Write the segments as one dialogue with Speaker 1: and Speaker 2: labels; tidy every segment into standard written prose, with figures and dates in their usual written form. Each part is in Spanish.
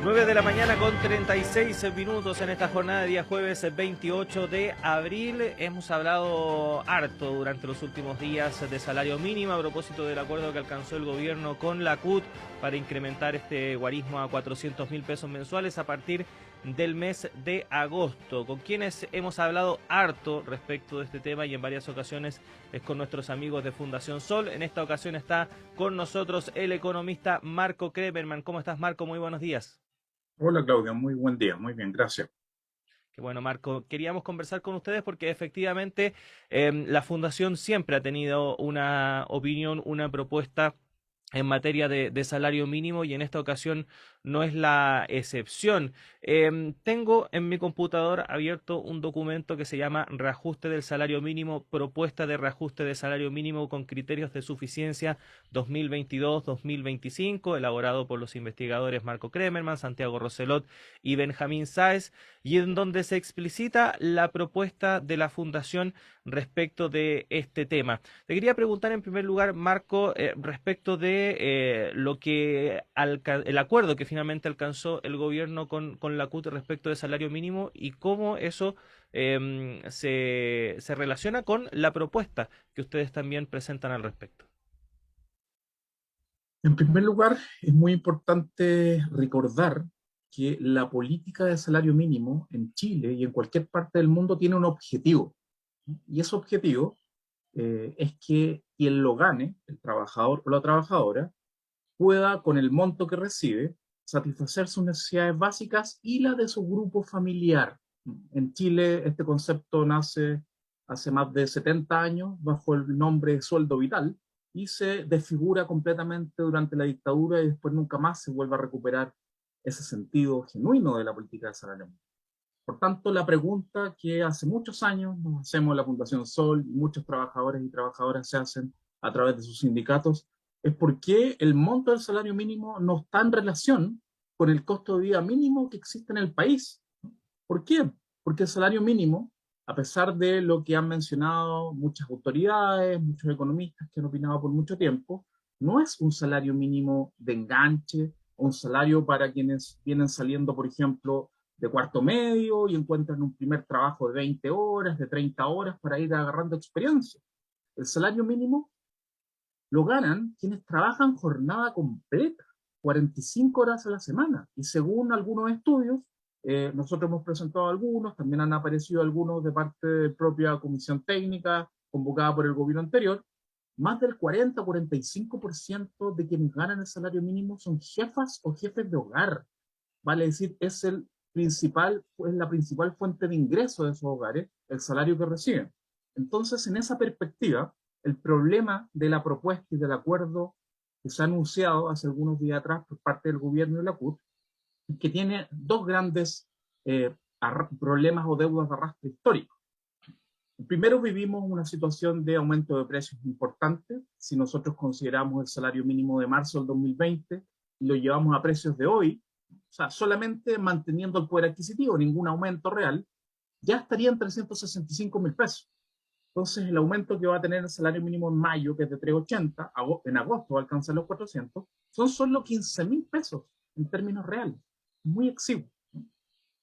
Speaker 1: 9 de la mañana con 36 minutos en esta jornada de día jueves 28 de abril. Hemos hablado harto durante los últimos días de salario mínimo a propósito del acuerdo que alcanzó el gobierno con la CUT para incrementar este guarismo a 400.000 pesos mensuales a partir del mes de agosto. Con quienes hemos hablado harto respecto de este tema y en varias ocasiones es con nuestros amigos de Fundación Sol. En esta ocasión está con nosotros el economista Marco Kremerman. ¿Cómo estás, Marco? Muy buenos días.
Speaker 2: Hola Claudia, muy buen día, muy bien, gracias.
Speaker 1: Qué bueno, Marco. Queríamos conversar con ustedes porque efectivamente la Fundación siempre ha tenido una opinión, una propuesta en materia de salario mínimo y en esta ocasión no es la excepción. Tengo en mi computador abierto un documento que se llama Reajuste del Salario Mínimo, propuesta de reajuste de salario mínimo con criterios de suficiencia 2022-2025, elaborado por los investigadores Marco Kremerman, Santiago Roselot y Benjamín Sáez, y en donde se explicita la propuesta de la Fundación respecto de este tema. Te quería preguntar en primer lugar, Marco, respecto de lo que el acuerdo que finalmente alcanzó el gobierno con la CUT respecto de salario mínimo y cómo eso se relaciona con la propuesta que ustedes también presentan al respecto.
Speaker 2: En primer lugar, es muy importante recordar que la política de salario mínimo en Chile y en cualquier parte del mundo tiene un objetivo. Y ese objetivo es que quien lo gane, el trabajador o la trabajadora, pueda, con el monto que recibe, satisfacer sus necesidades básicas y la de su grupo familiar. En Chile, este concepto nace hace más de 70 años bajo el nombre de sueldo vital y se desfigura completamente durante la dictadura y después nunca más se vuelve a recuperar ese sentido genuino de la política de salario mínimo. Por tanto, la pregunta que hace muchos años nos hacemos en la Fundación Sol y muchos trabajadores y trabajadoras se hacen a través de sus sindicatos es por qué el monto del salario mínimo no está en relación con el costo de vida mínimo que existe en el país. ¿Por qué? Porque el salario mínimo, a pesar de lo que han mencionado muchas autoridades, muchos economistas que han opinado por mucho tiempo, no es un salario mínimo de enganche, o un salario para quienes vienen saliendo, por ejemplo, de cuarto medio y encuentran un primer trabajo de 20 horas, de 30 horas para ir agarrando experiencia. El salario mínimo lo ganan quienes trabajan jornada completa, 45 horas a la semana. Y según algunos estudios, nosotros hemos presentado algunos, también han aparecido algunos de parte de la propia comisión técnica convocada por el gobierno anterior, más del 40-45% de quienes ganan el salario mínimo son jefas o jefes de hogar. Vale decir, es la principal fuente de ingreso de esos hogares, el salario que reciben. Entonces, en esa perspectiva, el problema de la propuesta y del acuerdo que se ha anunciado hace algunos días atrás por parte del gobierno y la CUT, es que tiene dos grandes problemas o deudas de arrastre histórico. Primero, vivimos una situación de aumento de precios importante. Si nosotros consideramos el salario mínimo de marzo del 2020 y lo llevamos a precios de hoy, o sea, solamente manteniendo el poder adquisitivo, ningún aumento real, ya estaría en 365.000 pesos. Entonces, el aumento que va a tener el salario mínimo en mayo, que es de 380, en agosto va a alcanzar los 400, son solo 15.000 pesos en términos reales. Muy exiguo.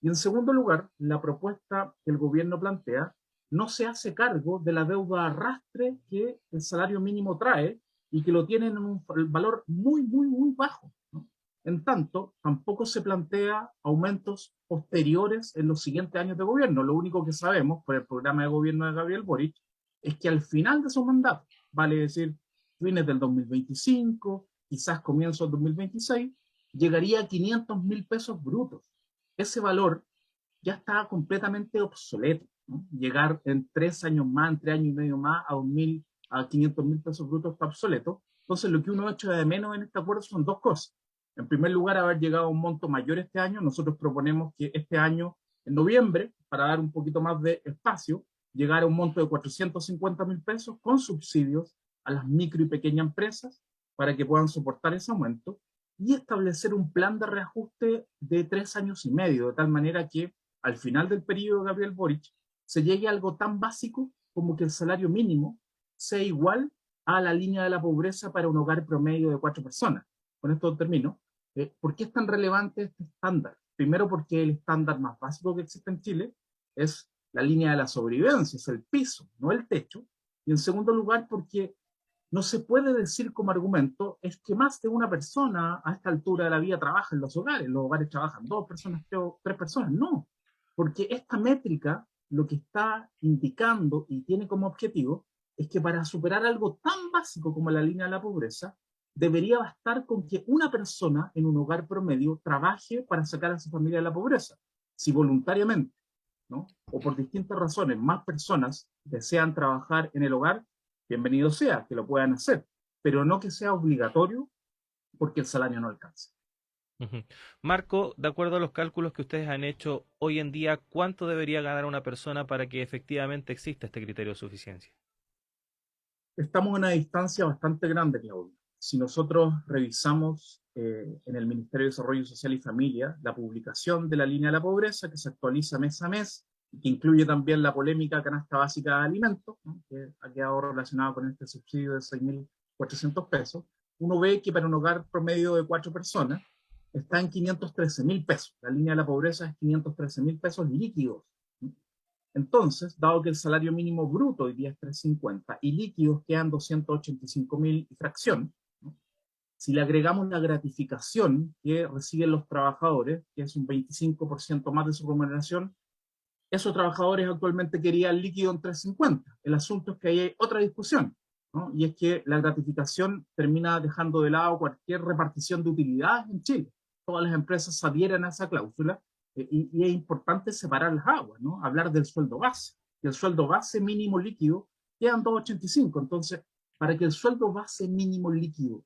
Speaker 2: Y en segundo lugar, la propuesta que el gobierno plantea no se hace cargo de la deuda arrastre que el salario mínimo trae y que lo tienen en un valor muy, muy, muy bajo, ¿no? En tanto, tampoco se plantea aumentos posteriores en los siguientes años de gobierno. Lo único que sabemos por el programa de gobierno de Gabriel Boric es que al final de su mandato, vale decir, fines del 2025, quizás comienzos del 2026, llegaría a 500.000 pesos brutos. Ese valor ya está completamente obsoleto, ¿no? Llegar en 3 años más, en 3 años y medio más, a 500.000 pesos brutos está obsoleto. Entonces, lo que uno echa de menos en este acuerdo son dos cosas. En primer lugar, haber llegado a un monto mayor este año. Nosotros proponemos que este año, en noviembre, para dar un poquito más de espacio, llegar a un monto de 450.000 pesos con subsidios a las micro y pequeñas empresas para que puedan soportar ese aumento y establecer un plan de reajuste de 3 años y medio, de tal manera que al final del periodo de Gabriel Boric se llegue a algo tan básico como que el salario mínimo sea igual a la línea de la pobreza para un hogar promedio de 4 personas. Con esto termino. ¿Por qué es tan relevante este estándar? Primero porque el estándar más básico que existe en Chile es la línea de la sobrevivencia, es el piso, no el techo. Y en segundo lugar porque no se puede decir como argumento es que más de una persona a esta altura de la vida trabaja en los hogares trabajan dos personas, tres personas, no, porque esta métrica lo que está indicando y tiene como objetivo es que para superar algo tan básico como la línea de la pobreza, debería bastar con que una persona en un hogar promedio trabaje para sacar a su familia de la pobreza. Si voluntariamente, ¿no? O por distintas razones más personas desean trabajar en el hogar, bienvenido sea, que lo puedan hacer, pero no que sea obligatorio porque el salario no alcanza.
Speaker 1: Ujú. Marco, de acuerdo a los cálculos que ustedes han hecho hoy en día, ¿cuánto debería ganar una persona para que efectivamente exista este criterio de suficiencia?
Speaker 2: Estamos en una distancia bastante grande, Claudio. Si nosotros revisamos en el Ministerio de Desarrollo Social y Familia la publicación de la línea de la pobreza, que se actualiza mes a mes, y que incluye también la polémica canasta básica de alimentos, ¿no? Que ha quedado relacionado con este subsidio de 6.400 pesos, uno ve que para un hogar promedio de cuatro personas está en 513.000 pesos. La línea de la pobreza es 513.000 pesos líquidos. Entonces, dado que el salario mínimo bruto hoy día es 350 y líquidos quedan 285.000 y fracción, ¿no? Si le agregamos la gratificación que reciben los trabajadores, que es un 25% más de su remuneración, esos trabajadores actualmente querían líquido en 350. El asunto es que ahí hay otra discusión, ¿no? Y es que la gratificación termina dejando de lado cualquier repartición de utilidades en Chile. Todas las empresas se adhieren a esa cláusula y es importante separar las aguas, ¿no? Hablar del sueldo base. Y el sueldo base mínimo líquido quedan 285. Entonces, para que el sueldo base mínimo líquido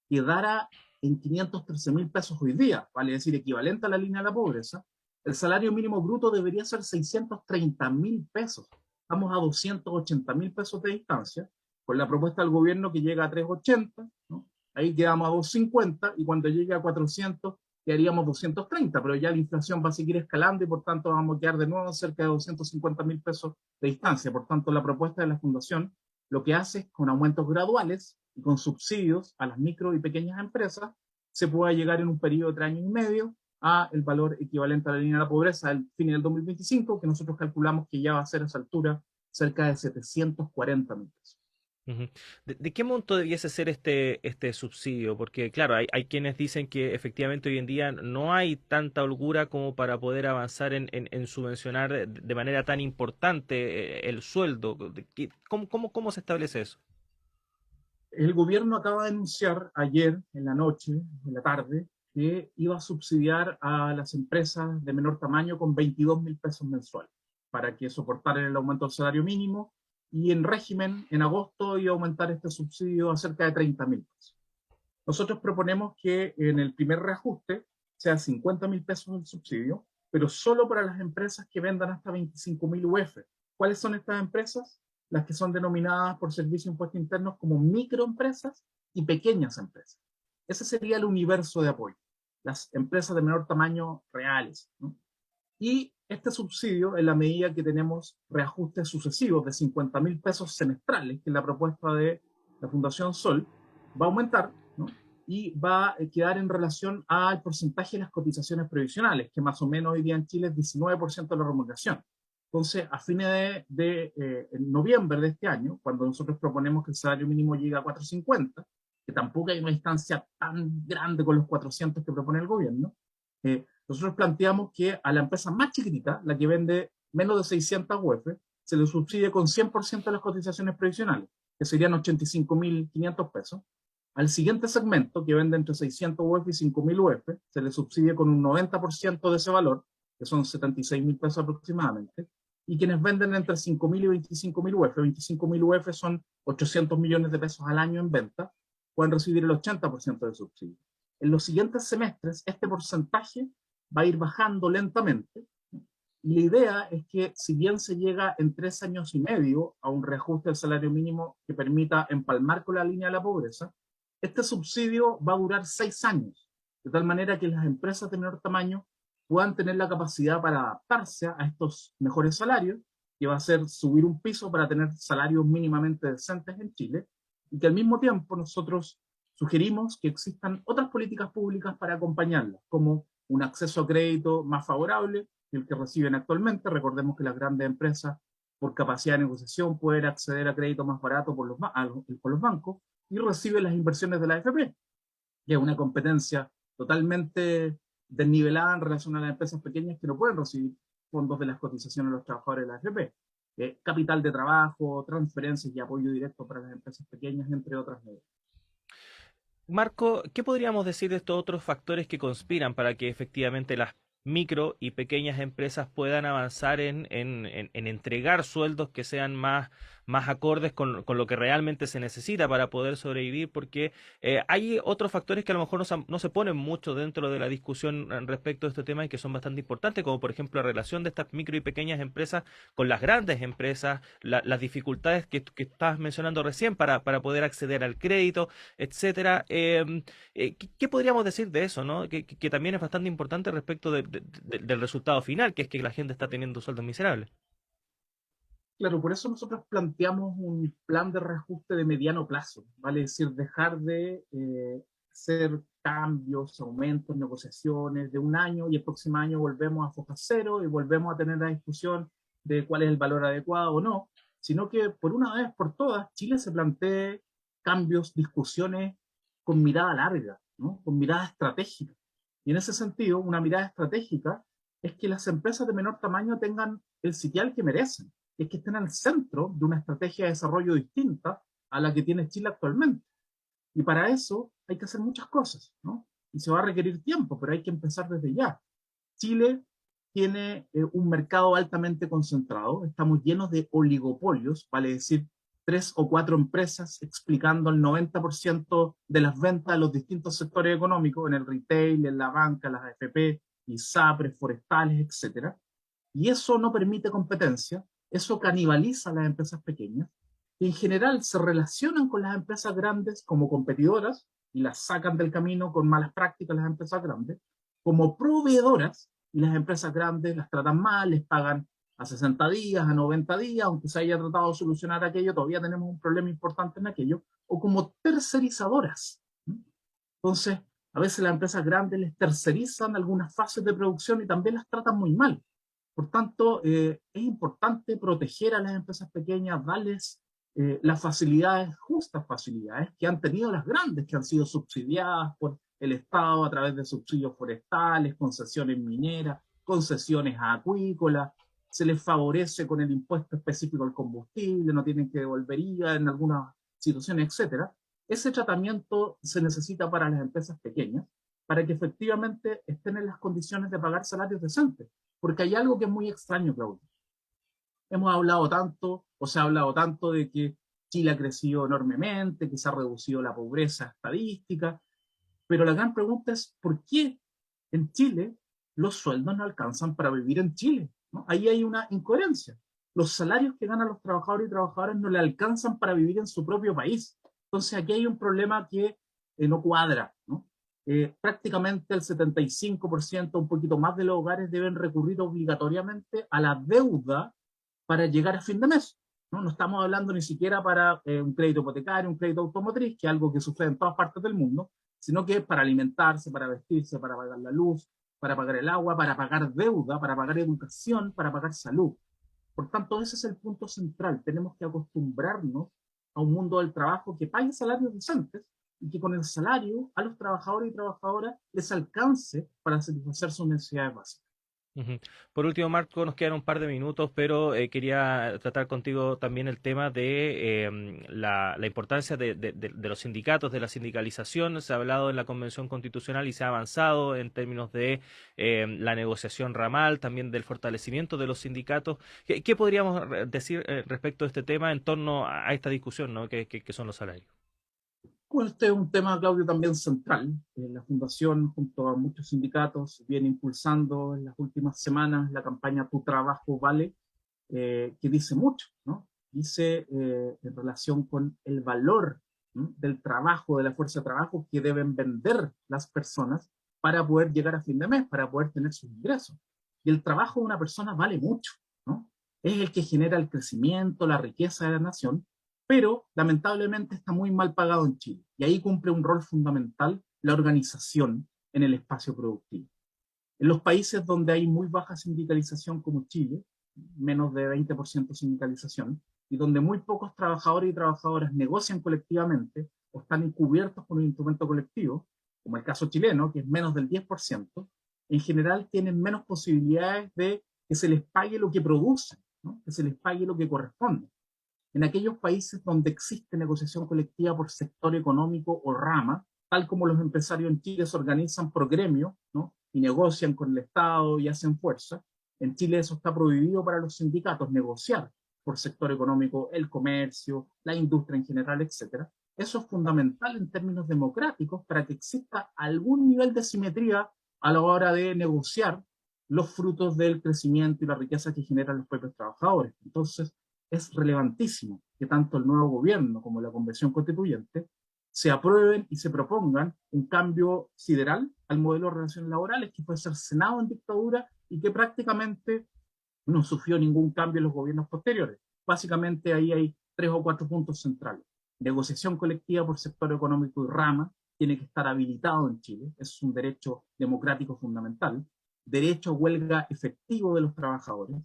Speaker 2: quedara en 513.000 pesos hoy día, vale decir, equivalente a la línea de la pobreza, el salario mínimo bruto debería ser 630.000 pesos. Estamos a 280.000 pesos de distancia, con la propuesta del gobierno que llega a 380, ¿no? Ahí quedamos a 250 y cuando llegue a 400 quedaríamos 230, pero ya la inflación va a seguir escalando y por tanto vamos a quedar de nuevo cerca de 250.000 pesos de distancia. Por tanto, la propuesta de la Fundación lo que hace es con aumentos graduales y con subsidios a las micro y pequeñas empresas se pueda llegar en un periodo de 3 años y medio a el valor equivalente a la línea de la pobreza al fin del 2025, que nosotros calculamos que ya va a ser a esa altura cerca de 740.000 pesos.
Speaker 1: Ujú. ¿De qué monto debiese ser este subsidio? Porque, claro, hay quienes dicen que efectivamente hoy en día no hay tanta holgura como para poder avanzar en subvencionar de manera tan importante el sueldo. ¿Cómo se establece eso?
Speaker 2: El gobierno acaba de anunciar ayer en la noche, en la tarde, que iba a subsidiar a las empresas de menor tamaño con 22.000 pesos mensuales para que soportaran el aumento del salario mínimo y en régimen, en agosto, iba a aumentar este subsidio a cerca de 30.000 pesos. Nosotros proponemos que en el primer reajuste sea 50.000 pesos el subsidio, pero solo para las empresas que vendan hasta 25.000 UF. ¿Cuáles son estas empresas? Las que son denominadas por Servicio de Impuestos Internos como microempresas y pequeñas empresas. Ese sería el universo de apoyo, las empresas de menor tamaño reales, ¿no? Y este subsidio, en la medida que tenemos reajustes sucesivos de 50.000 pesos semestrales, que es la propuesta de la Fundación Sol, va a aumentar, ¿no? Y va a quedar en relación al porcentaje de las cotizaciones previsionales, que más o menos hoy día en Chile es 19% de la remuneración. Entonces, a fines de noviembre de este año, cuando nosotros proponemos que el salario mínimo llegue a 450, que tampoco hay una distancia tan grande con los 400 que propone el gobierno, nosotros planteamos que a la empresa más chiquitita, la que vende menos de 600 UF, se le subsidie con 100% de las cotizaciones previsionales, que serían 85.500 pesos. Al siguiente segmento, que vende entre 600 UF y 5.000 UF, se le subsidie con un 90% de ese valor, que son 76.000 pesos aproximadamente. Y quienes venden entre 5.000 y 25.000 UF, 25.000 UF son 800 millones de pesos al año en venta, pueden recibir el 80% del subsidio. En los siguientes semestres, este porcentaje va a ir bajando lentamente. Y la idea es que si bien se llega en 3 años y medio a un reajuste del salario mínimo que permita empalmar con la línea de la pobreza, este subsidio va a durar 6 años, de tal manera que las empresas de menor tamaño puedan tener la capacidad para adaptarse a estos mejores salarios, que va a ser subir un piso para tener salarios mínimamente decentes en Chile, y que al mismo tiempo nosotros Sugerimos que existan otras políticas públicas para acompañarlas, como un acceso a crédito más favorable que el que reciben actualmente. Recordemos que las grandes empresas, por capacidad de negociación, pueden acceder a crédito más barato por los bancos y reciben las inversiones de la AFP, que es una competencia totalmente desnivelada en relación a las empresas pequeñas que no pueden recibir fondos de las cotizaciones de los trabajadores de la AFP. Capital de trabajo, transferencias y apoyo directo para las empresas pequeñas, entre otras medidas.
Speaker 1: Marco, ¿qué podríamos decir de estos otros factores que conspiran para que efectivamente las micro y pequeñas empresas puedan avanzar en entregar sueldos que sean más acordes con lo que realmente se necesita para poder sobrevivir? Porque hay otros factores que a lo mejor no se ponen mucho dentro de la discusión respecto a este tema y que son bastante importantes, como por ejemplo la relación de estas micro y pequeñas empresas con las grandes empresas, las dificultades que estabas mencionando recién para poder acceder al crédito, etcétera. ¿Qué podríamos decir de eso, ¿no? Que también es bastante importante respecto del resultado final, que es que la gente está teniendo sueldos miserables.
Speaker 2: Claro, por eso nosotros planteamos un plan de reajuste de mediano plazo, ¿vale? Es decir, dejar de hacer cambios, aumentos, negociaciones de un año y el próximo año volvemos a foja cero y volvemos a tener la discusión de cuál es el valor adecuado o no, sino que por una vez por todas Chile se plantee cambios, discusiones con mirada larga, ¿no? Con mirada estratégica. Y en ese sentido, una mirada estratégica es que las empresas de menor tamaño tengan el sitial que merecen, es que estén al centro de una estrategia de desarrollo distinta a la que tiene Chile actualmente. Y para eso hay que hacer muchas cosas, ¿no? Y se va a requerir tiempo, pero hay que empezar desde ya. Chile tiene un mercado altamente concentrado, estamos llenos de oligopolios, vale decir, 3 o 4 empresas explicando el 90% de las ventas de los distintos sectores económicos, en el retail, en la banca, las AFP, ISAPRES, forestales, etcétera. Y eso no permite competencia, eso canibaliza a las empresas pequeñas, que en general se relacionan con las empresas grandes como competidoras y las sacan del camino con malas prácticas las empresas grandes, como proveedoras, y las empresas grandes las tratan mal, les pagan a 60 días, a 90 días, aunque se haya tratado de solucionar aquello, todavía tenemos un problema importante en aquello, o como tercerizadoras. Entonces, a veces las empresas grandes les tercerizan algunas fases de producción y también las tratan muy mal. Por tanto, es importante proteger a las empresas pequeñas, darles las facilidades, justas facilidades que han tenido las grandes, que han sido subsidiadas por el Estado a través de subsidios forestales, concesiones mineras, concesiones acuícolas, se les favorece con el impuesto específico al combustible, no tienen que devolver IVA en algunas situaciones, etcétera. Ese tratamiento se necesita para las empresas pequeñas, para que efectivamente estén en las condiciones de pagar salarios decentes. Porque hay algo que es muy extraño, Claudio. Hemos hablado tanto, o se ha hablado tanto de que Chile ha crecido enormemente, que se ha reducido la pobreza estadística, pero la gran pregunta es, ¿por qué en Chile los sueldos no alcanzan para vivir en Chile? ¿No? Ahí hay una incoherencia. Los salarios que ganan los trabajadores y trabajadoras no le alcanzan para vivir en su propio país. Entonces aquí hay un problema que no cuadra, ¿no? Prácticamente el 75%, un poquito más de los hogares deben recurrir obligatoriamente a la deuda para llegar a fin de mes. No, no estamos hablando ni siquiera para un crédito hipotecario, un crédito automotriz, que es algo que sucede en todas partes del mundo, sino que es para alimentarse, para vestirse, para pagar la luz, para pagar el agua, para pagar deuda, para pagar educación, para pagar salud. Por tanto, ese es el punto central. Tenemos que acostumbrarnos a un mundo del trabajo que pague salarios decentes y que con el salario a los trabajadores y trabajadoras les alcance para satisfacer sus necesidades básicas.
Speaker 1: Ujú. Por último, Marco, nos quedan un par de minutos, pero quería tratar contigo también el tema de la importancia de los sindicatos, de la sindicalización. Se ha hablado en la Convención Constitucional y se ha avanzado en términos de la negociación ramal, también del fortalecimiento de los sindicatos. ¿Qué podríamos decir respecto a este tema en torno a esta discusión, ¿no? Que son los salarios?
Speaker 2: Bueno, este es un tema, Claudio, también central. La Fundación, junto a muchos sindicatos, viene impulsando en las últimas semanas la campaña Tu Trabajo Vale, que dice mucho, ¿no? Dice en relación con el valor, ¿no?, del trabajo, de la fuerza de trabajo que deben vender las personas para poder llegar a fin de mes, para poder tener sus ingresos. Y el trabajo de una persona vale mucho, ¿no? Es el que genera el crecimiento, la riqueza de la nación, pero lamentablemente está muy mal pagado en Chile. Y ahí cumple un rol fundamental la organización en el espacio productivo. En los países donde hay muy baja sindicalización como Chile, menos de 20% sindicalización, y donde muy pocos trabajadores y trabajadoras negocian colectivamente o están encubiertos con un instrumento colectivo, como el caso chileno, que es menos del 10%, en general tienen menos posibilidades de que se les pague lo que producen, ¿no? Que se les pague lo que corresponde. En aquellos países donde existe negociación colectiva por sector económico o rama, tal como los empresarios en Chile se organizan por gremio, ¿no? Y negocian con el Estado y hacen fuerza, en Chile eso está prohibido para los sindicatos, negociar por sector económico, el comercio, la industria en general, etc. Eso es fundamental en términos democráticos para que exista algún nivel de simetría a la hora de negociar los frutos del crecimiento y la riqueza que generan los propios trabajadores. Entonces, es relevantísimo que tanto el nuevo gobierno como la Convención Constituyente se aprueben y se propongan un cambio sideral al modelo de relaciones laborales que fue cercenado en dictadura y que prácticamente no sufrió ningún cambio en los gobiernos posteriores. Básicamente ahí hay 3 o 4 puntos centrales. Negociación colectiva por sector económico y rama tiene que estar habilitado en Chile, es un derecho democrático fundamental. Derecho a huelga efectivo de los trabajadores,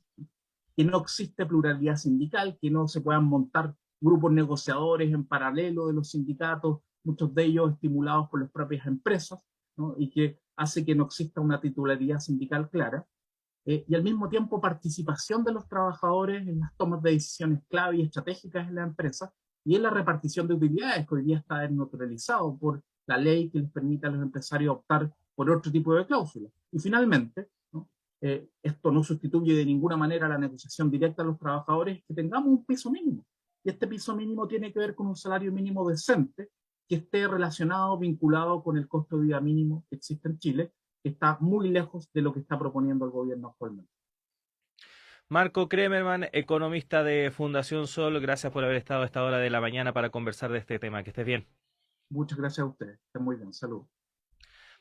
Speaker 2: que no existe pluralidad sindical, que no se puedan montar grupos negociadores en paralelo de los sindicatos, muchos de ellos estimulados por las propias empresas, ¿no? Y que hace que no exista una titularidad sindical clara, y al mismo tiempo participación de los trabajadores en las tomas de decisiones clave y estratégicas en la empresa y en la repartición de utilidades, que hoy día está desnaturalizado por la ley que les permite a los empresarios optar por otro tipo de cláusulas. Y finalmente, ¿no? Esto no sustituye de ninguna manera la negociación directa a los trabajadores, que tengamos un piso mínimo. Y este piso mínimo tiene que ver con un salario mínimo decente que esté relacionado, vinculado con el costo de vida mínimo que existe en Chile, que está muy lejos de lo que está proponiendo el gobierno actualmente.
Speaker 1: Marco Kremerman, economista de Fundación Sol, gracias por haber estado a esta hora de la mañana para conversar de este tema. Que estés bien.
Speaker 2: Muchas gracias a ustedes. Estén muy bien. Salud.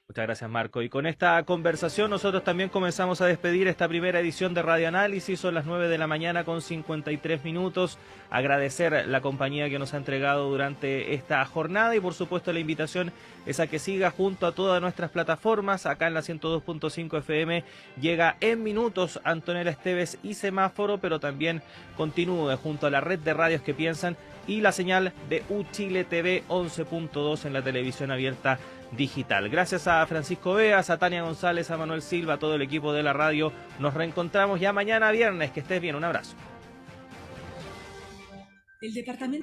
Speaker 1: Muchas gracias, Marco. Y con esta conversación nosotros también comenzamos a despedir esta primera edición de Radio Análisis. Son las 9 de la mañana con 53 minutos. Agradecer la compañía que nos ha entregado durante esta jornada y por supuesto la invitación es a que siga junto a todas nuestras plataformas. Acá en la 102.5 FM llega en minutos Antonella Esteves y Semáforo, pero también continúe junto a la red de radios que piensan y la señal de Uchile TV 11.2 en la televisión abierta digital. Gracias a Francisco Veas, a Tania González, a Manuel Silva, a todo el equipo de la radio. Nos reencontramos ya mañana viernes. Que estés bien. Un abrazo.
Speaker 3: El departamento